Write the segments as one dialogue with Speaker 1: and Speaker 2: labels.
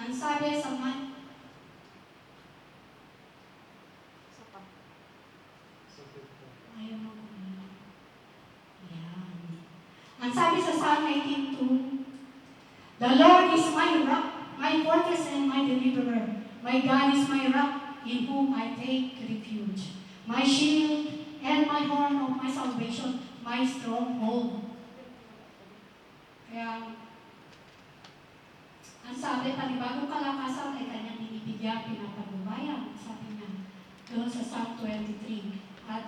Speaker 1: Ang sabi sa Ang sabi sa Psalm 18:2, "The Lord is my rock, my fortress and my deliverer. My God is my rock, in whom I take refuge. My shield and my horn of my salvation, my stronghold." Kaya, ang sabi, panibagong kalakasan ay kanyang binibigyan, pinapagbabayan. Sabi niya, doon sa Psalm 23. At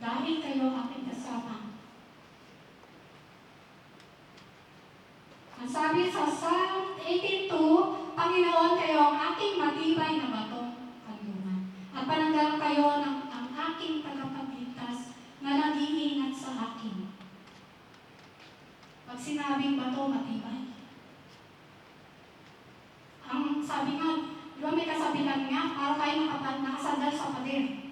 Speaker 1: dahil kayo aking kasama. Ang sabi sa Psalm 18:2, Panginoon, kayo ang aking matibay na bato, kanlungan. At pananggalang kayo ng ang aking tagapagligtas na nag-iingat sa akin. Pag sinabing bato, matibay. Ang sabi nga, di ba may kasabihan nga, para kayo nakasandal sa pader.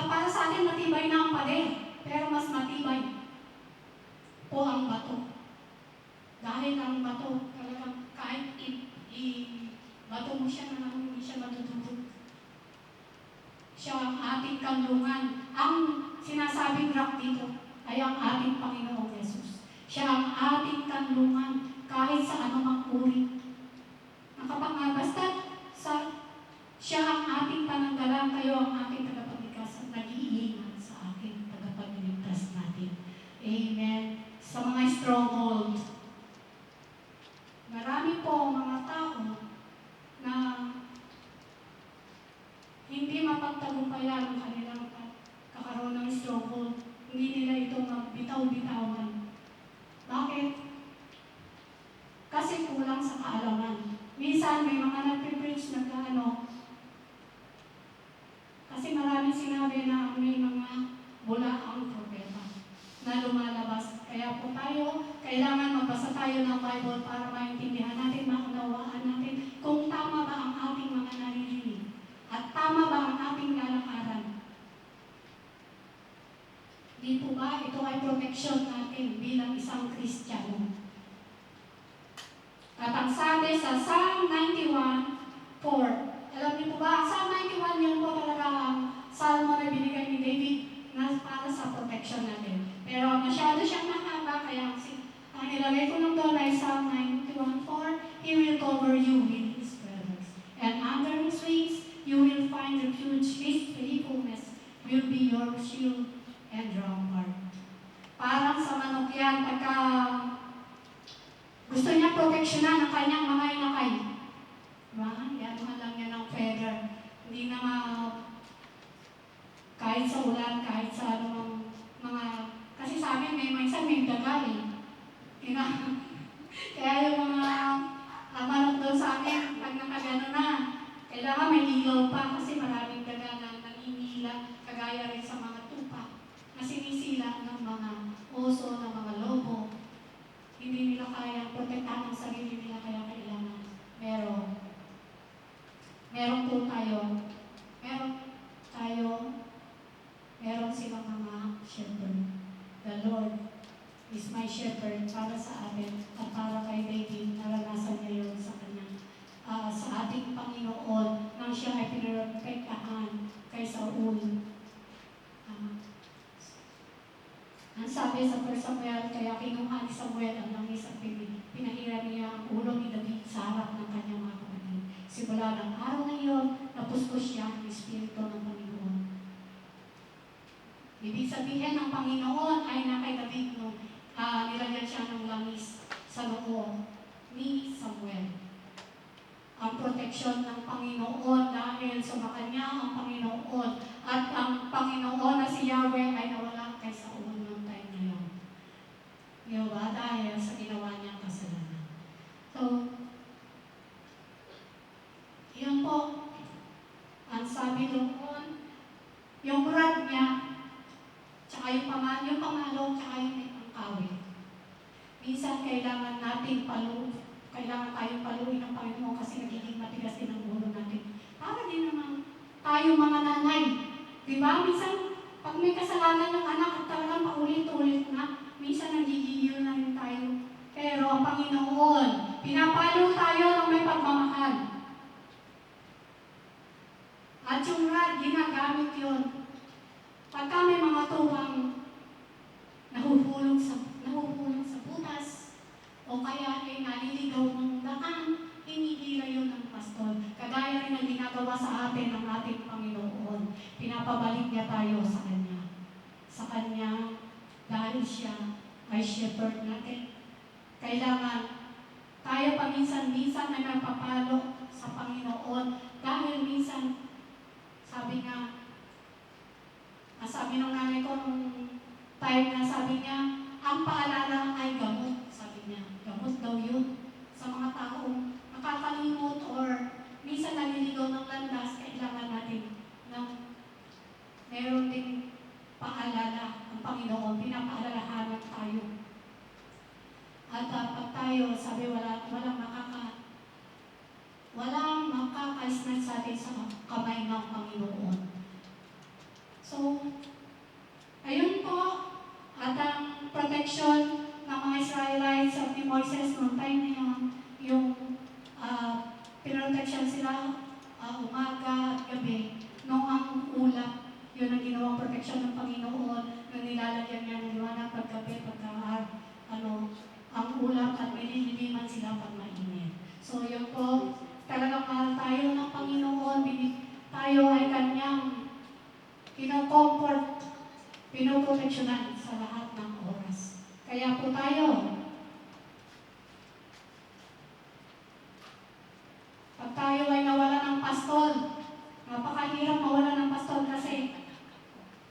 Speaker 1: Para sa atin, matibay na ang pader, pero mas matibay po ang bato. Dahil ang bato, talagang kahit bato mo siya na hindi siya matutubog. Siya ang ating kanlungan. Ang sinasabing rock dito ay ang ating Panginoong Jesus. Siya ang ating kanlungan kahit sa anumang uri. Basta siya ang ating pananggalang, kayo ang ating tagapagligtas at nag-iingat sa ating tagapagligtas natin. Amen. Sa mga stronghold, marami po mga tao na hindi mapagtagumpayan ang kanilang kakaroon ng stronghold. Hindi nila ito magbitaw-bitawan. Bakit? Kasi kulang sa kaalaman. Minsan may mga nagpipreach na kasi maraming sinabi na may mga bulaang propeta na lumalabas. Kaya po tayo, kailangan magbasa tayo ng Bible para maintindihan natin, maunawaan natin kung tama ba ang ating mga naririnig at tama ba ang ating lalakaran. Di po ba ito ay protection natin bilang isang Kristiyano? At ang sabi sa Psalm 91:4, alam niyo po ba, Psalm 91 yun po talaga ang salmo na binigay ni David na para sa protection natin. Pero masyado siyang mahaba, kaya ang nilagay ko lang doon ay Psalm 91:4, He will cover you with His feathers, and under His wings you will find refuge. His faithfulness will be your shield and rampart. Parang sa manok yan, pagka gusto niya proteksyonan ang kanyang mga inakay. Diba? Yan lang niya ng feather. Hindi na kahit sa ulan, kahit sa anumang mga, kasi sa amin may minsan may daga eh. Kaya yung mga manok doon sa amin, pag nakagano na, kailangan may ilaw pa kasi maraming daga na nanginila, kagaya rin sa mga tupa na sinisila ng mga oso, ng mga lobo. Hindi nila kaya protektahan ang sarili nila, kaya kailangan meron po tayo, meron silang mga shepherd. The Lord is my shepherd para sa atin at para kay David, naranasan niya yun sa kanya. Sa ating Panginoon, nang siya ay pinrotektahan kay Saul. Ang sabi sa 1 Samuel, kaya kinuha ni Samuel ang langis at pinahiran niya ang ulo ni David sa harap ng kanyang mga kapatid. Simula ng araw na iyon, napuspos siya ang Espiritu ng Panginoon. Ibig sabihin ng Panginoon ay na kay David nung nilagyan siya ng langis sa noo ni Samuel. Ang proteksyon ng Panginoon dahil sumakanya ang Panginoon at ang Panginoon na si Yahweh ay nawala kay Saul ng time na yun. Diba? Dahil sa ginawa niyang kasalanan. So, yun po, ang sabi doon, yung rod niya, tsaka yung pamalo, tsaka yung angkawin. Minsan kailangan natin kailangan tayong paluin ng Panginoon kasi nagiging matigas din ang ulo natin. Para din naman tayo mga nanay. Diba? Minsan, pag may kasalanan ng anak at talagang paulit-ulit na, minsan nagigigil na rin tayo Panginoon. Pinapalo tayo ng may pagmamahal. At yung rod, ginagamit yun. Pagka may mga tuwang nahuhulog sa butas, o kaya ay naliligaw ng daan, hinihila yun ng pastor. Kagaya rin ang ginagawa sa atin ng ating Panginoon. Pinapabalik niya tayo sa Kanya. Sa Kanya, dahil siya ay shepherd natin. Kailangan tayo paminsan-minsan ay napapalo sa Panginoon dahil minsan, sabi ng nanay ko nung time na sabi niya, ang paalala ay gamot. Sabi niya, gamot daw yun sa mga taong nakakalimot or minsan naliligaw ng landas. Kailangan natin ng meron ding paalala ang Panginoon, pinapaalalahanan tayo. At dapat tayo, sabi walang makakaisnan sa atin sa kamay ng Panginoon. So, ayun po, at ang protection ng mga Israelites at ni Moises noong time na yun, yung pinroteksyon sila umaga at gabi, noong ang ulap, yun ang ginawang proteksyon ng Panginoon, nung nilalagyan niya ng liwanag paggabi, ang ulap at nililiman sila pag mainit. So yun po, talagang mahal tayo ng Panginoon, tayo ay Kanyang kino-comfort, pinoproteksyonan sa lahat ng oras. Kaya po tayo, pag tayo ay nawala ng pastol, napakahirap mawala ng pastol kasi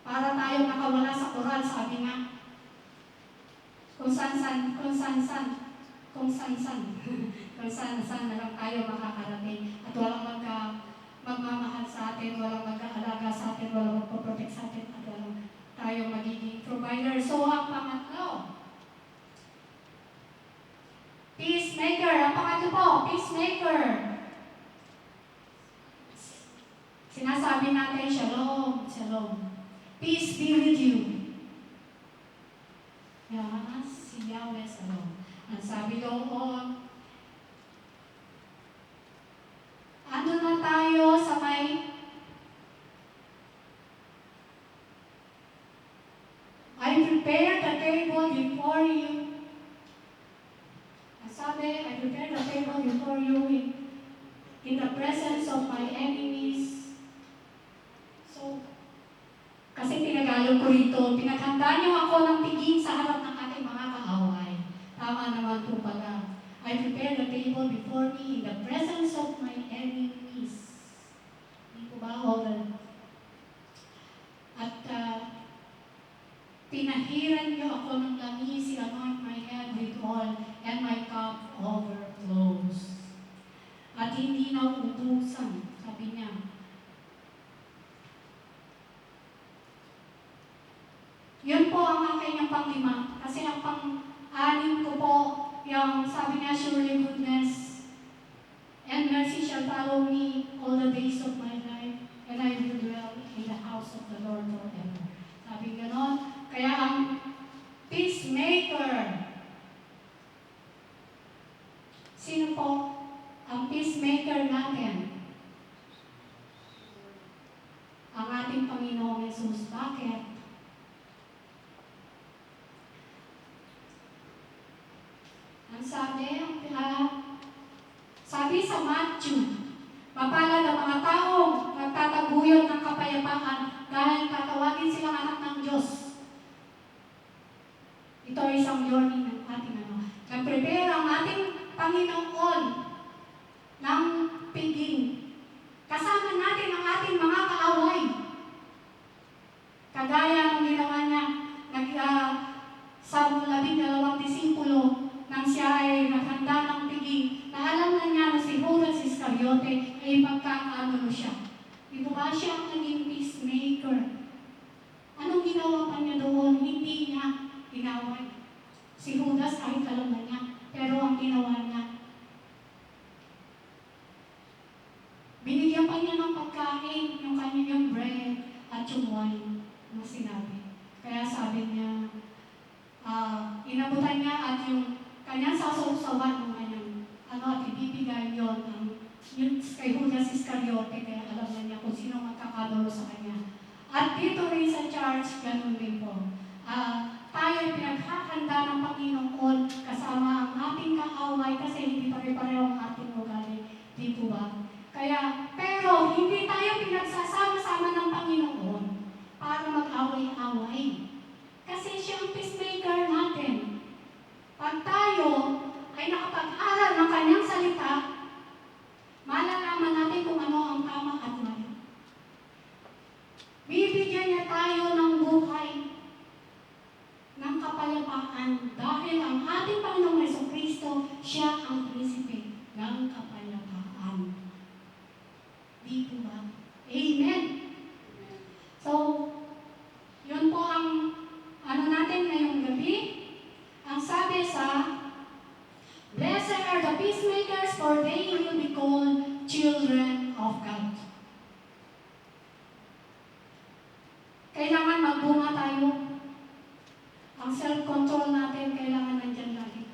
Speaker 1: para tayo nakawala sa koral, sabi nga, kung saan-san na lang tayo makakarating at walang magmamahal sa atin, walang mag-aalaga sa atin, walang magpoprotect sa atin, at walang tayo magiging provider. So, ang pangatlo, peacemaker. Ang pangatlo po, peacemaker. Sinasabi natin, shalom, shalom. Peace be with you. Yes, si Yahweh shalom. Ang sabi doon, ano na tayo sa may I prepare the table before you. Ang sabi, I prepare the table before you in the presence of my enemies. So, kasi tinagalog ko rito, pinaghanda niyo ako ng tiging sa harap ng ating mga kaaway. Tama naman po pala. I prepare the table before me in the presence of my enemies. Hindi po ba? At pinahiran niyo ako ng langis, anoint my head with oil, and my cup overflows. At hindi na ubusan, sabi niya. Yun po ang aking pang-5. Kasi ang pang-6 ko po, yung sabi niya, surely goodness and mercy shall follow me all the days of my life, and I will dwell in the house of the Lord forever. Sabi ganon. Kaya ang peacemaker, sino po ang peacemaker natin? Ang ating Panginoong Jesus. Bakit? Ang sabi sa Matthew, mapalad ang mga taong nagtataguyod ng kapayapaan dahil tatawagin silang anak ng Diyos. Ito ay isang journey ng ating nag-prepare ang ating Panginoon ng piging. Kasama natin ang ating mga kaaway. Kagaya ng ginawa niya, sa 12 disipulo, nang siya ay naghanda ng piging, na alam na niya na si Judas Iscariote ay magkakaano siya. Ito ba siya ang naging peacemaker? Anong ginawa pa niya doon? Hindi niya ginaway. Si Judas kahit alam na niya, pero ang ginawa niya, binigyan pa niya ng pagkain, yung kanyang bread at yung wine na sinabi. Kaya sabi niya, inabutan niya at yung kanyang sasawsawan ng kanyang at ibibigay yon yun kay Judas Iscariote, kaya alam na niya kung sino magkakadulo sa kanya. At dito rin sa church, ganun din po. Tayo pinaghahanda ng Panginoon kasama ang ating kaaway kasi hindi pare-pareho ang ating ugali. Di po ba? Kaya, pero hindi tayo pinagsasama-sama ng Panginoon para mag-away-away. Kasi siya ang peacemaker natin. Pag tayo ay nakapag-aral ng kanyang salita, malalaman natin kung ano ang tama at mali. Bibigyan niya tayo ng buhay, ng kapayapaan, dahil ang ating Panginoong Jesucristo, siya ang prinsipe ng kapayapaan. Di po ba? Amen! So, yun po ang natin ngayong gabi. Ang sabi sa Blessed are the peacemakers, for they will be called children of God. Kailangan magbunga tayo. Ang self-control natin, kailangan nandyan lagi.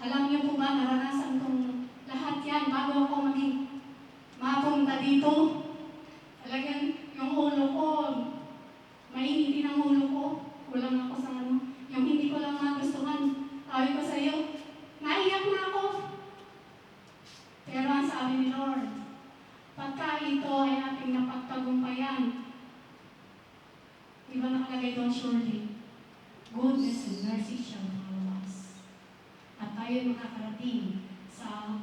Speaker 1: Alam niyo po ba, naranasan kong lahat yan bago ako mapunta dito. Talagang yung ulo ko, mainit ang ulo ko. Kulang ako sa yung hindi ko lang magustuhan. Sabi ko sa iyo, naiyak na ako. Pero ang sabi ni Lord, pagka ito ay ating napagtagumpayan, di ba nakalagay doon surely, goodness and mercy shall follow us. At tayo makakarating sa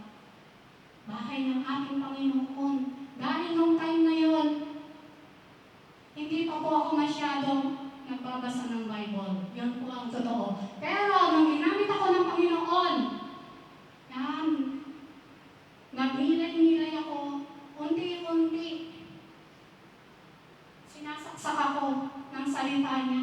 Speaker 1: bahay ng ating Panginoon. Dahil nung time na yun, hindi pa po ako masyadong nagbabasa ng Bible. Yun po ang totoo. Pero nung ginamit ako ng Panginoon, yan, nagmilay-milay ako, unti-unti. Sinasaksak ako ng salita niya.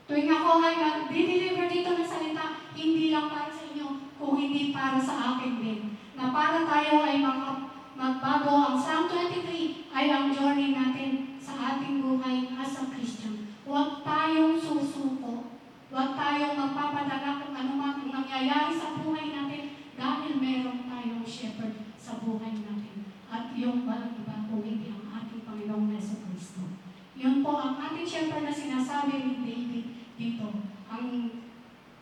Speaker 1: Tuwing ako ay mag-deliver dito ng salita, hindi lang para sa inyo, kung hindi para sa akin din. Na para tayo ay magbago. Ang Psalm 23 ay ang journey natin sa ating buhay as a Christian. Huwag tayong susuko. Huwag tayong magpapadala kung ano man ang nangyayari sa buhay natin dahil meron tayong shepherd sa buhay natin. At yung walang iba kung hindi ang ating Panginoong Jesucristo. Yun po ang ating shepherd na sinasabi ni David dito. Ang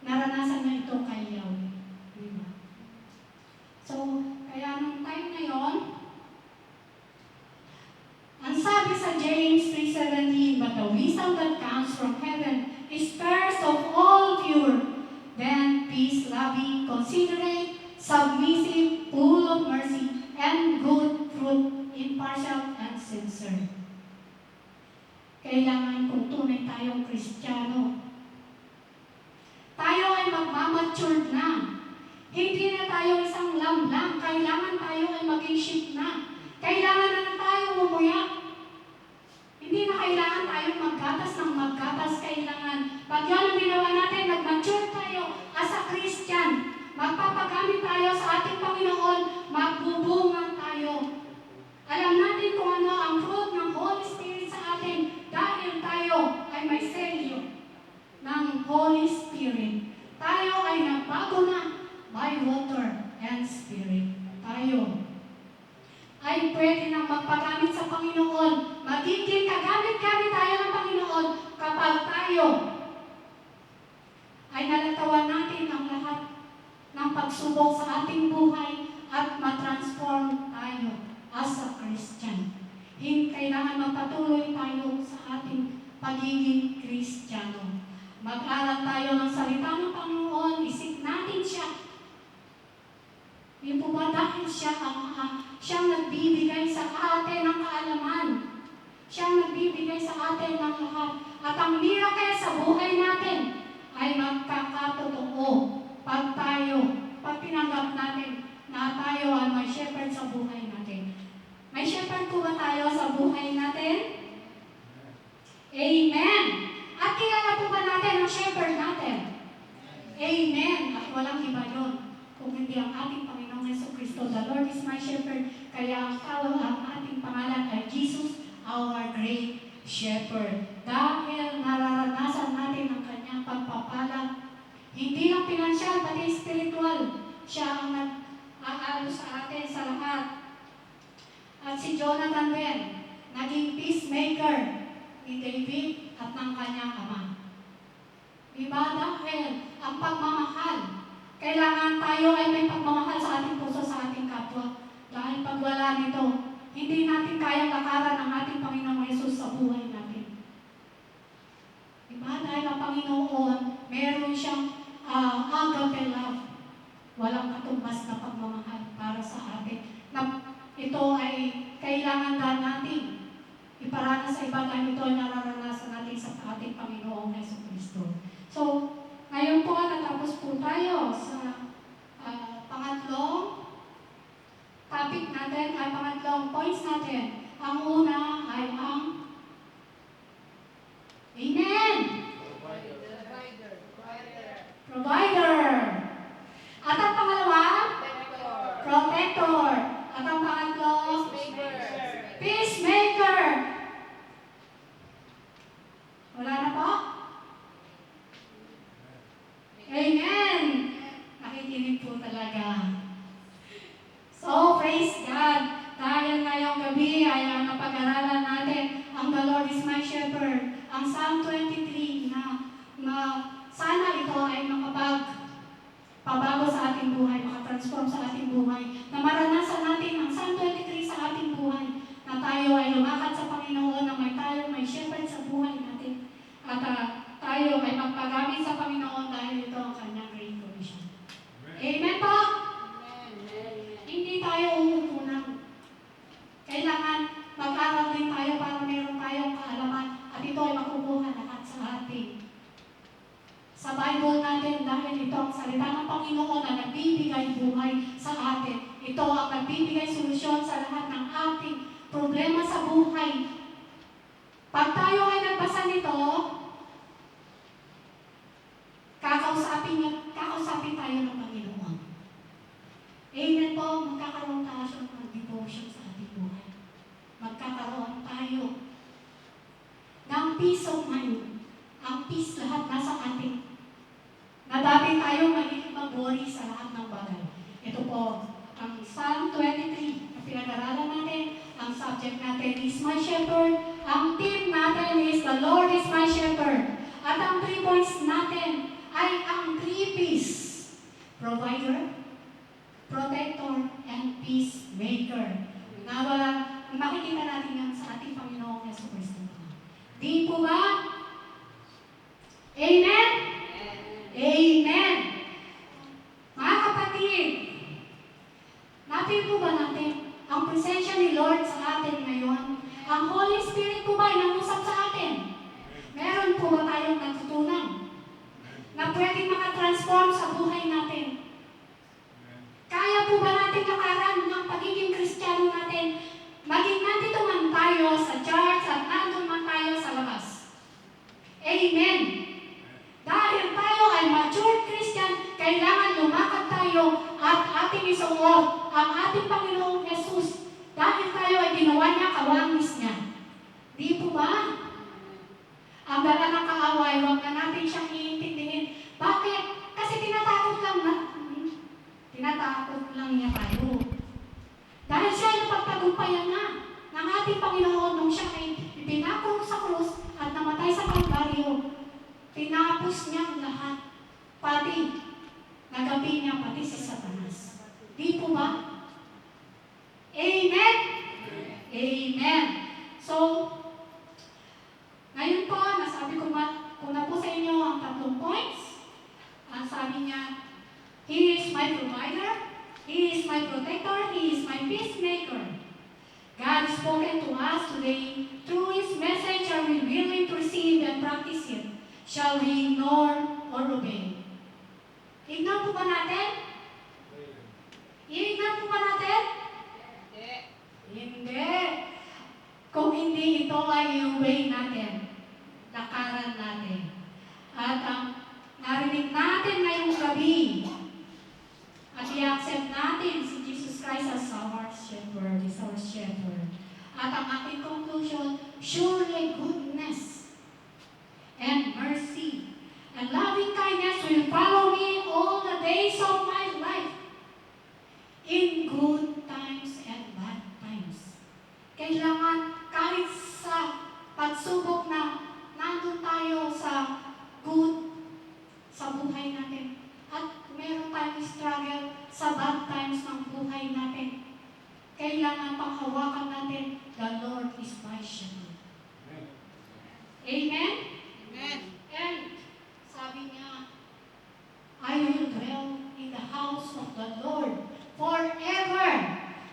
Speaker 1: naranasan niya ito kay Yahweh. Diba? So, kaya nung time na yon, ang sabi sa James 3:17, but the wisdom that comes from heaven is first of all pure, then peace-loving, considerate, submissive, full of mercy, and good fruit, impartial and sincere. Kailangan kung tunay tayong Kristiyano, tayo ay magmamature na. Hindi na tayo isang lamlang. Kailangan tayo ay maging sheep na. Kailangan na tayo umuyak. Hindi na kailangan tayong maggatas ng maggatas. Kailangan, pag yan ang ginawa natin, nag-mature tayo as a Christian. Magpapagamit tayo sa ating Panginoon. Magbubungan tayo. Alam natin kung ano ang fruit ng Holy Spirit sa atin dahil tayo ay may selyo ng Holy Spirit. Tayo ay nagbago na by water and Spirit. Tayo ay pwede nang magpagamit sa Panginoon. Magiging kagamit-gamit tayo ng Panginoon kapag tayo ay nalatawan natin ang lahat ng pagsubok sa ating buhay at matransform tayo as a Christian. Kailangan magpatuloy tayo sa ating pagiging Kristiyano. Mag-aral tayo ng salita ng Panginoon, isip natin siya. Yun po ba dahil siyang nagbibigay sa atin ng kaalaman. Siyang nagbibigay sa atin ng lahat. At ang miracle sa buhay natin ay magkakatotoo pag tinanggap natin na tayo ay may shepherd sa buhay natin. May shepherd po ba tayo sa buhay natin? Amen! At kilala po ba natin ang shepherd natin? Amen! At walang iba yun. Kung hindi ang ating Panginoong Jesucristo, the Lord is my shepherd. Kaya ang ating pangalan ay Jesus, our great shepherd. Dahil nararanasan natin ang kanyang pagpapala, Hindi lang pinansyal, pati spiritual. Siya ang nag-aalo sa atin sa lahat. At si Jonathan din, naging peacemaker ni David at ng kanyang ama. Diba? Dahil ang pagmamahal, kailangan tayo ay may pagmamahal sa ating puso, sa ating kapwa. Dahil pag wala nito, hindi natin kayang lakaran ang ating Panginoong Yesus sa buhay natin. Diba? Dahil ang Panginoon, meron siyang agape love. Walang katumbas na pagmamahal para sa atin. Na ito ay kailangan na natin iparanas sa iba dahil ito ay nararanasan natin sa ating Panginoong Yesus Kristo. So, ngayon po, natapos po tayo sa pangatlong topic natin, ay pangatlong points natin. Ang una ay ang Amen! Provider. At ang pangalawa? Protector. At ang pangatlo? Peacemaker. Wala na po? Amen. Nakikinig po talaga. So, praise God. Dahil ngayong gabi ay ang napag-aralan natin ang The Lord is my Shepherd. Ang Psalm 23 na sana ito ay makapagpabago sa ating buhay, makatransform sa ating buhay, na maranasan natin ang Psalm 23 sa ating buhay, na tayo ay lumakad sa Panginoon, na may shepherd sa buhay natin, at tayo ay magpagamit sa Panginoon dahil ito ang kanyang great commission. Amen po? Hindi tayo uupunan. Kailangan mag-aral din tayo para meron tayong kaalaman at ito ay makukuha lahat sa ating. Sa Bible natin, dahil ito ang salita ng Panginoon na nagbibigay buhay sa atin. Ito ang nagbibigay solusyon sa lahat ng ating problema sa buhay. Pag tayo ay nagbasa nito, kakausapin tayo ng Panginoon. Amen po, magkakaroon tayo ng devotion sa ating buhay. Magkakaroon tayo ng peace of mind. Ang peace lahat nasa ating. Na dati tayo magiging mag-worry sa lahat ng bagay. Ito po, ang Psalm 23 na pinag-aralan natin. Ang subject natin is my shepherd. Ang theme natin is the Lord is my shepherd. At ang 3 points natin ay ang 3 P's. Provider, protector, and peacemaker. Makikita natin yan sa ating Panginoong Yesus Kristo. Di po ba? Amen? Amen. Mga kapatid, natin po ba natin ang presensya ni Lord sa atin ngayon? Ang Holy Spirit po ba ay nangusap sa atin? Meron po ba tayong natutunan na pwedeng makatransform sa buhay natin? Kaya po ba natin lakaran ang pagiging Kristiyano natin? Maging nandito man tayo sa church at nandun man tayo sa labas. Amen. Dahil tayo ay mature Christian, kailangan lumakad tayo at ating isuot ang ating Panginoong Yesus. Dahil tayo ay ginawa niya, kawangis niya. Di po ba? Ang dala ng kaaway, huwag na natin siyang iintindihin. Bakit? Kasi tinatakot lang niya tayo. Dahil siya ay napagtagumpayan na ng ating Panginoon nung siya ay ipinako sa krus at namatay sa Kalbaryo. Tinapos niya ang lahat. Pati, nagabi niya pati si Satanas. Di po ba? Amen? Amen. So, ngayon po, nasabi ko na po sa inyo ang 3 points. Ang sabi niya, He is my provider, He is my protector, He is my peacemaker. God has spoken to us today. Through His message, are we willing to receive and practice it? Shall we ignore or obey? Ignore po ba natin? I-ignore po ba natin? Hindi. Kung hindi, ito ay i-obey natin. Lakaran natin. At ang narinig natin ngayong gabi, at i-accept natin si Jesus Christ as our shepherd, is our shepherd. At ang ating conclusion, surely goodness and mercy and loving kindness will follow me sa bad times ng buhay natin. Kailangan panghawakan natin, the Lord is my shepherd. Amen?
Speaker 2: Amen.
Speaker 1: And sabi niya, I will dwell in the house of the Lord forever.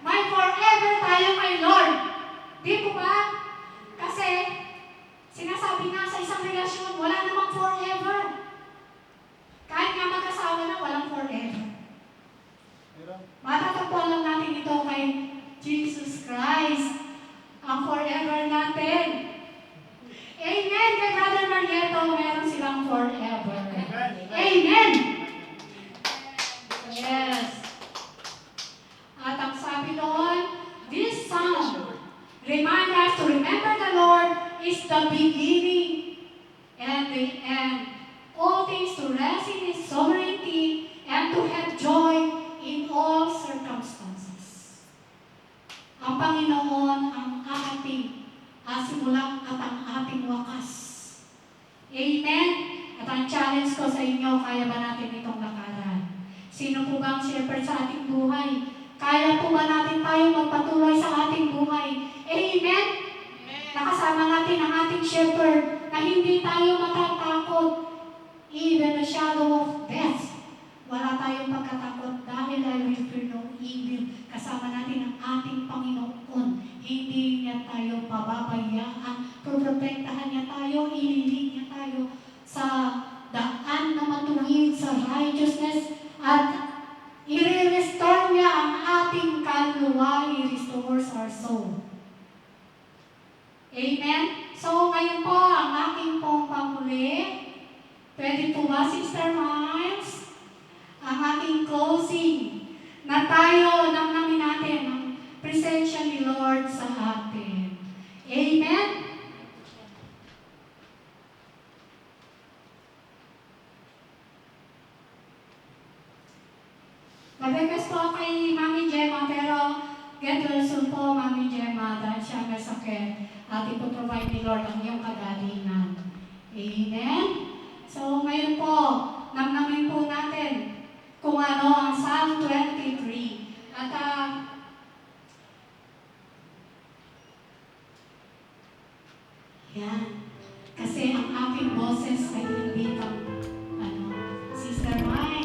Speaker 1: May forever tayo kay Lord. Di po ba? Kasi, sinasabi nga sa isang relasyon, wala namang forever. Kahit nga mag-asawa na, walang forever. Matatagpuan lang natin ito kay Jesus Christ, ang forever natin. Amen! Kay Brother Marieto, meron silang forever. Amen! Yes. At ang sabi doon, this psalm remind us to remember the Lord is the beginning and the end. All things to rest in His sovereignty and to have joy in all circumstances. Ang Panginoon ang ating simula at ang ating wakas. Amen? At ang challenge ko sa inyo, kaya ba natin itong lakaran? Sino po ba ang shepherd sa ating buhay? Kaya po ba natin tayo magpatuloy sa ating buhay? Amen? Nakasama natin ang ating shepherd na hindi tayo matatakot. Even the shadow of death. Wala tayong pagkatakot dahil I will fear no evil. Kasama natin ang ating Panginoon. Hindi niya tayo pababayaan. Proprotektahan niya tayo. Ililig niya tayo sa daan na matuwid sa righteousness. At i-restore niya ang ating kaluluwa. He restores our soul. Amen? So ngayon po, ang aking pong pamuli. Pwede po ba, Sister Miles? Ang ating closing na tayo namnamin natin ang presensya ni Lord sa atin. Amen? Nag-request po kay Mami Gemma, pero get well soon po, Mami Gemma, dahil siya may sakit. At ipoprovide ni Lord ang iyong kagalingan. Amen? So, ngayon po, namnamin po natin kung ano ang Psalm 23. At yan. Kasi ang aking boses ay hindi pang